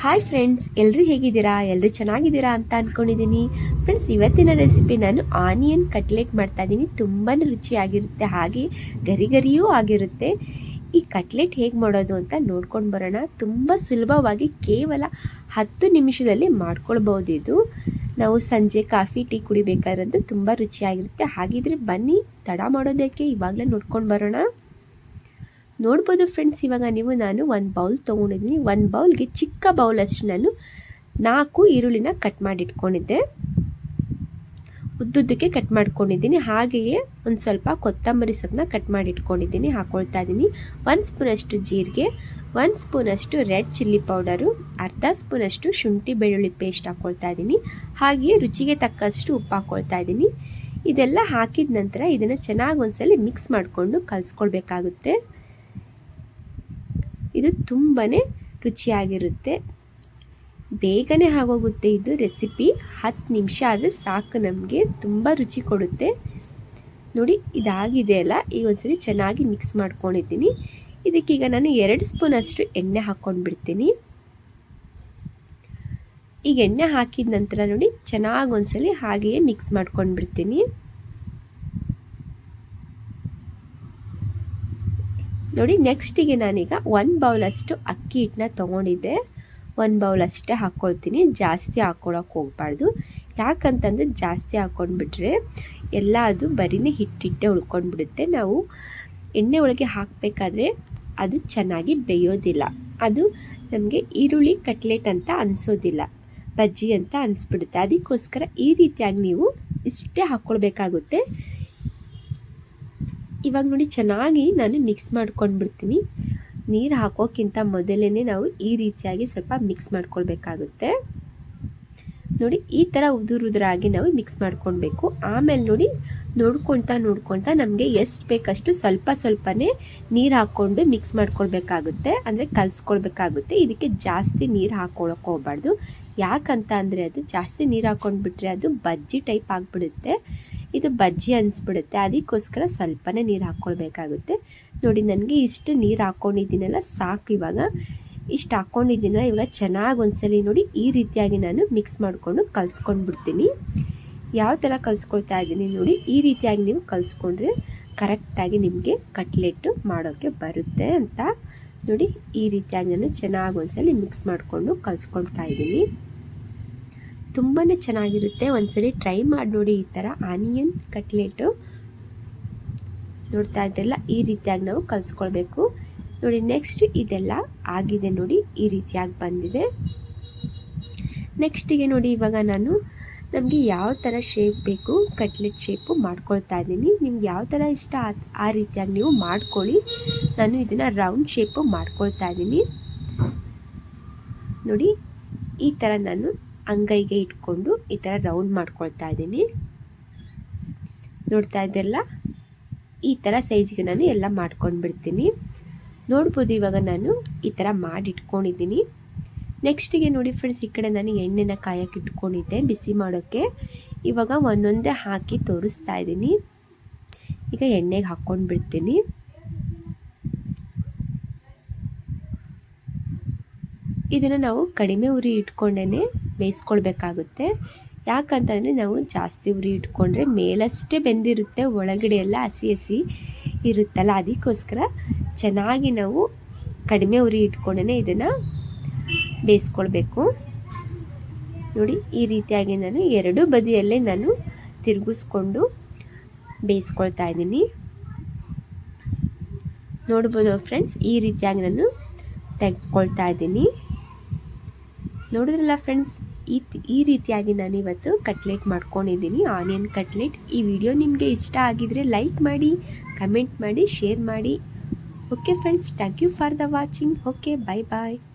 Hi friends, ಎಲ್ಲರೂ ಹೇಗಿದ್ದೀರಾ? ಎಲ್ಲರೂ ಚೆನ್ನಾಗಿದ್ದೀರಾ ಅಂತ ಅಂದ್ಕೊಂಡಿದ್ದೀನಿ. ಫ್ರೆಂಡ್ಸ್, ಇವತ್ತಿನ ರೆಸಿಪಿ ನಾನು ಆನಿಯನ್ ಕಟ್ಲೆಟ್ ಮಾಡ್ತಾ ಇದ್ದೀನಿ. ತುಂಬಾ ರುಚಿಯಾಗಿರುತ್ತೆ, ಹಾಗೆ ಗರಿ ಗರಿಯೂ ಆಗಿರುತ್ತೆ. ಈ ಕಟ್ಲೆಟ್ ಹೇಗೆ ಮಾಡೋದು ಅಂತ ನೋಡ್ಕೊಂಡು ಬರೋಣ. ತುಂಬ ಸುಲಭವಾಗಿ ಕೇವಲ 10 ನಿಮಿಷದಲ್ಲಿ ಮಾಡ್ಕೊಳ್ಬೋದು. ಇದು ನಾವು ಸಂಜೆ ಕಾಫಿ ಟೀ ಕುಡಿಬೇಕಾದ್ರಂತೂ ತುಂಬ ರುಚಿಯಾಗಿರುತ್ತೆ. ಹಾಗಿದ್ರೆ ಬನ್ನಿ, ತಡ ಮಾಡೋದಕ್ಕೆ ಇವಾಗಲೇ ನೋಡ್ಕೊಂಡು ಬರೋಣ. ನೋಡ್ಬೋದು ಫ್ರೆಂಡ್ಸ್, ಇವಾಗ ನಾನು ಒಂದು ಬೌಲ್ ತೊಗೊಂಡಿದ್ದೀನಿ. ಒಂದು ಬೌಲ್ಗೆ ಚಿಕ್ಕ ಬೌಲಷ್ಟು ನಾನು 4 ಈರುಳ್ಳಿನ ಕಟ್ ಮಾಡಿ ಇಟ್ಕೊಂಡಿದ್ದೆ, ಉದ್ದುದ್ದಕ್ಕೆ ಕಟ್ ಮಾಡ್ಕೊಂಡಿದ್ದೀನಿ. ಹಾಗೆಯೇ ಒಂದು ಸ್ವಲ್ಪ ಕೊತ್ತಂಬರಿ ಸೊಪ್ಪನ್ನ ಕಟ್ ಮಾಡಿ ಇಟ್ಕೊಂಡಿದ್ದೀನಿ, ಹಾಕ್ಕೊಳ್ತಾ ಇದ್ದೀನಿ. 1 ಸ್ಪೂನಷ್ಟು ಜೀರಿಗೆ, 1 ಸ್ಪೂನಷ್ಟು ರೆಡ್ ಚಿಲ್ಲಿ ಪೌಡರು, ಅರ್ಧ ಸ್ಪೂನಷ್ಟು ಶುಂಠಿ ಬೆಳ್ಳುಳ್ಳಿ ಪೇಸ್ಟ್ ಹಾಕ್ಕೊಳ್ತಾ ಇದ್ದೀನಿ. ಹಾಗೆಯೇ ರುಚಿಗೆ ತಕ್ಕಷ್ಟು ಉಪ್ಪು ಹಾಕ್ಕೊಳ್ತಾ ಇದ್ದೀನಿ. ಇದೆಲ್ಲ ಹಾಕಿದ ನಂತರ ಇದನ್ನು ಚೆನ್ನಾಗಿ ಒಂದ್ಸಲ ಮಿಕ್ಸ್ ಮಾಡಿಕೊಂಡು ಕಲಿಸ್ಕೊಳ್ಬೇಕಾಗುತ್ತೆ. ಇದು ತುಂಬಾ ರುಚಿಯಾಗಿರುತ್ತೆ, ಬೇಗನೆ ಆಗೋಗುತ್ತೆ. ಇದು ರೆಸಿಪಿ 10 ನಿಮಿಷ ಆದರೆ ಸಾಕು, ನಮಗೆ ತುಂಬ ರುಚಿ ಕೊಡುತ್ತೆ. ನೋಡಿ, ಇದಾಗಿದೆ ಅಲ್ಲ, ಈಗ ಒಂದ್ಸರಿ ಚೆನ್ನಾಗಿ ಮಿಕ್ಸ್ ಮಾಡ್ಕೊಂಡಿದ್ದೀನಿ. ಇದಕ್ಕೀಗ ನಾನು 2 ಸ್ಪೂನಷ್ಟು ಎಣ್ಣೆ ಹಾಕ್ಕೊಂಡ್ಬಿಡ್ತೀನಿ. ಈಗ ಎಣ್ಣೆ ಹಾಕಿದ ನಂತರ ನೋಡಿ ಚೆನ್ನಾಗಿ ಒಂದ್ಸಲಿ ಹಾಗೆಯೇ ಮಿಕ್ಸ್ ಮಾಡ್ಕೊಂಡ್ಬಿಡ್ತೀನಿ. ನೋಡಿ, ನೆಕ್ಸ್ಟಿಗೆ ನಾನೀಗ 1 ಬೌಲಷ್ಟು ಅಕ್ಕಿ ಹಿಟ್ಟನ್ನ ತೊಗೊಂಡಿದ್ದೆ. 1 ಬೌಲ್ ಅಷ್ಟೇ ಹಾಕ್ಕೊಳ್ತೀನಿ, ಜಾಸ್ತಿ ಹಾಕ್ಕೊಳಕ್ಕೆ ಹೋಗ್ಬಾರ್ದು. ಯಾಕಂತಂದರೆ ಜಾಸ್ತಿ ಹಾಕ್ಕೊಂಡ್ಬಿಟ್ರೆ ಎಲ್ಲ ಅದು ಬರೀನೇ ಹಿಟ್ಟಿಟ್ಟೆ ಉಳ್ಕೊಂಡ್ಬಿಡುತ್ತೆ. ನಾವು ಎಣ್ಣೆ ಒಳಗೆ ಹಾಕಬೇಕಾದ್ರೆ ಅದು ಚೆನ್ನಾಗಿ ಬೇಯೋದಿಲ್ಲ. ಅದು ನಮಗೆ ಈರುಳ್ಳಿ ಕಟ್ಲೆಟ್ ಅಂತ ಅನಿಸೋದಿಲ್ಲ, ಬಜ್ಜಿ ಅಂತ ಅನಿಸ್ಬಿಡುತ್ತೆ. ಅದಕ್ಕೋಸ್ಕರ ಈ ರೀತಿಯಾಗಿ ನೀವು ಇಷ್ಟೇ ಹಾಕ್ಕೊಳ್ಬೇಕಾಗುತ್ತೆ. ಇವಾಗ ನೋಡಿ ಚೆನ್ನಾಗಿ ನಾನು ಮಿಕ್ಸ್ ಮಾಡ್ಕೊಂಡ್ಬಿಡ್ತೀನಿ. ನೀರು ಹಾಕೋಕ್ಕಿಂತ ಮೊದಲೇ ನಾವು ಈ ರೀತಿಯಾಗಿ ಸ್ವಲ್ಪ ಮಿಕ್ಸ್ ಮಾಡ್ಕೊಳ್ಬೇಕಾಗುತ್ತೆ. ನೋಡಿ, ಈ ಥರ ಉದುರಾಗಿ ನಾವು ಮಿಕ್ಸ್ ಮಾಡ್ಕೊಳ್ಬೇಕು. ಆಮೇಲೆ ನೋಡಿ, ನೋಡ್ಕೊಳ್ತಾ ನಮಗೆ ಎಷ್ಟು ಬೇಕಷ್ಟು ಸ್ವಲ್ಪನೇ ನೀರು ಹಾಕ್ಕೊಂಡು ಮಿಕ್ಸ್ ಮಾಡ್ಕೊಳ್ಬೇಕಾಗುತ್ತೆ, ಅಂದರೆ ಕಲಿಸ್ಕೊಳ್ಬೇಕಾಗುತ್ತೆ. ಇದಕ್ಕೆ ಜಾಸ್ತಿ ನೀರು ಹಾಕ್ಕೊಳಕ್ಕೆ ಹೋಗ್ಬಾರ್ದು. ಯಾಕಂತ ಅಂದರೆ ಅದು ಜಾಸ್ತಿ ನೀರು ಹಾಕ್ಕೊಂಡ್ಬಿಟ್ರೆ ಅದು ಬಜ್ಜಿ ಟೈಪ್ ಆಗಿಬಿಡುತ್ತೆ, ಇದು ಬಜ್ಜಿ ಅನಿಸ್ಬಿಡುತ್ತೆ. ಅದಕ್ಕೋಸ್ಕರ ಸ್ವಲ್ಪನೇ ನೀರು ಹಾಕ್ಕೊಳ್ಬೇಕಾಗುತ್ತೆ. ನೋಡಿ, ನನಗೆ ಇಷ್ಟು ನೀರು ಹಾಕ್ಕೊಂಡಿದ್ದೀನಲ್ಲ ಸಾಕು. ಇವಾಗ ಇಷ್ಟು ಹಾಕ್ಕೊಂಡಿದ್ದೀನಲ್ಲ, ಇವಾಗ ಚೆನ್ನಾಗಿ ಒಂದ್ಸಲಿ ನೋಡಿ ಈ ರೀತಿಯಾಗಿ ನಾನು ಮಿಕ್ಸ್ ಮಾಡಿಕೊಂಡು ಕಲಿಸ್ಕೊಂಡ್ಬಿಡ್ತೀನಿ. ಯಾವ ಥರ ಕಲಿಸ್ಕೊಳ್ತಾ ಇದ್ದೀನಿ ನೋಡಿ, ಈ ರೀತಿಯಾಗಿ ನೀವು ಕಲಿಸ್ಕೊಂಡ್ರೆ ಕರೆಕ್ಟಾಗಿ ನಿಮಗೆ ಕಟ್ಲೆಟ್ಟು ಮಾಡೋಕ್ಕೆ ಬರುತ್ತೆ ಅಂತ. ನೋಡಿ, ಈ ರೀತಿಯಾಗಿ ನಾನು ಚೆನ್ನಾಗಿ ಒಂದ್ಸಲಿ ಮಿಕ್ಸ್ ಮಾಡಿಕೊಂಡು ಕಲಿಸ್ಕೊಳ್ತಾ ಇದ್ದೀನಿ. ತುಂಬಾ ಚೆನ್ನಾಗಿರುತ್ತೆ, ಒಂದ್ಸಲಿ ಟ್ರೈ ಮಾಡಿ ನೋಡಿ. ಈ ಥರ ಆನಿಯನ್ ಕಟ್ಲೆಟು ನೋಡ್ತಾ ಇದ್ದೆಲ್ಲ ಈ ರೀತಿಯಾಗಿ ನಾವು ಕಲಿಸ್ಕೊಳ್ಬೇಕು. ನೋಡಿ, ನೆಕ್ಸ್ಟ್ ಇದೆಲ್ಲ ಆಗಿದೆ ನೋಡಿ, ಈ ರೀತಿಯಾಗಿ ಬಂದಿದೆ. ನೆಕ್ಸ್ಟಿಗೆ ನೋಡಿ, ಇವಾಗ ನಮಗೆ ಯಾವ ಥರ ಶೇಪ್ ಬೇಕು ಕಟ್ಲೆಟ್ ಶೇಪು ಮಾಡ್ಕೊಳ್ತಾ ಇದ್ದೀನಿ. ನಿಮ್ಗೆ ಯಾವ ಥರ ಇಷ್ಟ ಆ ರೀತಿಯಾಗಿ ನೀವು ಮಾಡ್ಕೊಳ್ಳಿ. ನಾನು ಇದನ್ನು ರೌಂಡ್ ಶೇಪು ಮಾಡ್ಕೊಳ್ತಾ ಇದ್ದೀನಿ. ನೋಡಿ, ಈ ಥರ ನಾನು ಅಂಗೈಗೆ ಇಟ್ಕೊಂಡು ಈ ಥರ ರೌಂಡ್ ಮಾಡ್ಕೊಳ್ತಾ ಇದ್ದೀನಿ. ನೋಡ್ತಾ ಇದ್ದೆಲ್ಲ ಈ ಥರ ಸೈಜ್ಗೆ ನಾನು ಎಲ್ಲ ಮಾಡ್ಕೊಂಡ್ಬಿಡ್ತೀನಿ. ನೋಡ್ಬೋದು, ಇವಾಗ ನಾನು ಈ ಥರ ಮಾಡಿಟ್ಕೊಂಡಿದ್ದೀನಿ. ನೆಕ್ಸ್ಟಿಗೆ ನೋಡಿ ಫ್ರೆಂಡ್ಸ್, ಈ ಕಡೆ ನಾನು ಎಣ್ಣೆನ ಕಾಯಕ್ಕೆ ಇಟ್ಕೊಂಡಿದ್ದೆ ಬಿಸಿ ಮಾಡೋಕ್ಕೆ. ಇವಾಗ ಒಂದೊಂದೇ ಹಾಕಿ ತೋರಿಸ್ತಾ ಇದ್ದೀನಿ. ಈಗ ಎಣ್ಣೆಗೆ ಹಾಕ್ಕೊಂಡ್ಬಿಡ್ತೀನಿ. ಇದನ್ನು ನಾವು ಕಡಿಮೆ ಉರಿ ಇಟ್ಕೊಂಡೇ ಬೇಯಿಸ್ಕೊಳ್ಬೇಕಾಗುತ್ತೆ. ಯಾಕಂತಂದರೆ ನಾವು ಜಾಸ್ತಿ ಉರಿ ಇಟ್ಕೊಂಡ್ರೆ ಮೇಲಷ್ಟೇ ಬೆಂದಿರುತ್ತೆ, ಒಳಗಡೆ ಎಲ್ಲ ಹಸಿ ಇರುತ್ತಲ್ಲ. ಅದಕ್ಕೋಸ್ಕರ ಚೆನ್ನಾಗಿ ನಾವು ಕಡಿಮೆ ಉರಿ ಇಟ್ಕೊಂಡೇ ಇದನ್ನು ಬೇಯಿಸ್ಕೊಳ್ಬೇಕು. ನೋಡಿ, ಈ ರೀತಿಯಾಗಿ ನಾನು 2 ಬದಿಯಲ್ಲೇ ನಾನು ತಿರುಗಿಸ್ಕೊಂಡು ಬೇಯಿಸ್ಕೊಳ್ತಾ ಇದ್ದೀನಿ. ನೋಡ್ಬೋದು ಫ್ರೆಂಡ್ಸ್, ಈ ರೀತಿಯಾಗಿ ನಾನು ತೆಗೆದುಕೊಳ್ತಾ ಇದ್ದೀನಿ. ನೋಡಿದ್ರಲ್ಲ ಫ್ರೆಂಡ್ಸ್, ಈ ರೀತಿಯಾಗಿ ನಾನು ಇವತ್ತು ಕಟ್ಲೆಟ್ ಮಾಡ್ಕೊಂಡಿದ್ದೀನಿ, ಆನಿಯನ್ ಕಟ್ಲೆಟ್. ಈ ವಿಡಿಯೋ ನಿಮಗೆ ಇಷ್ಟ ಆಗಿದರೆ ಲೈಕ್ ಮಾಡಿ, ಕಮೆಂಟ್ ಮಾಡಿ, ಶೇರ್ ಮಾಡಿ. Okay friends, thank you for the watching. Okay, bye bye.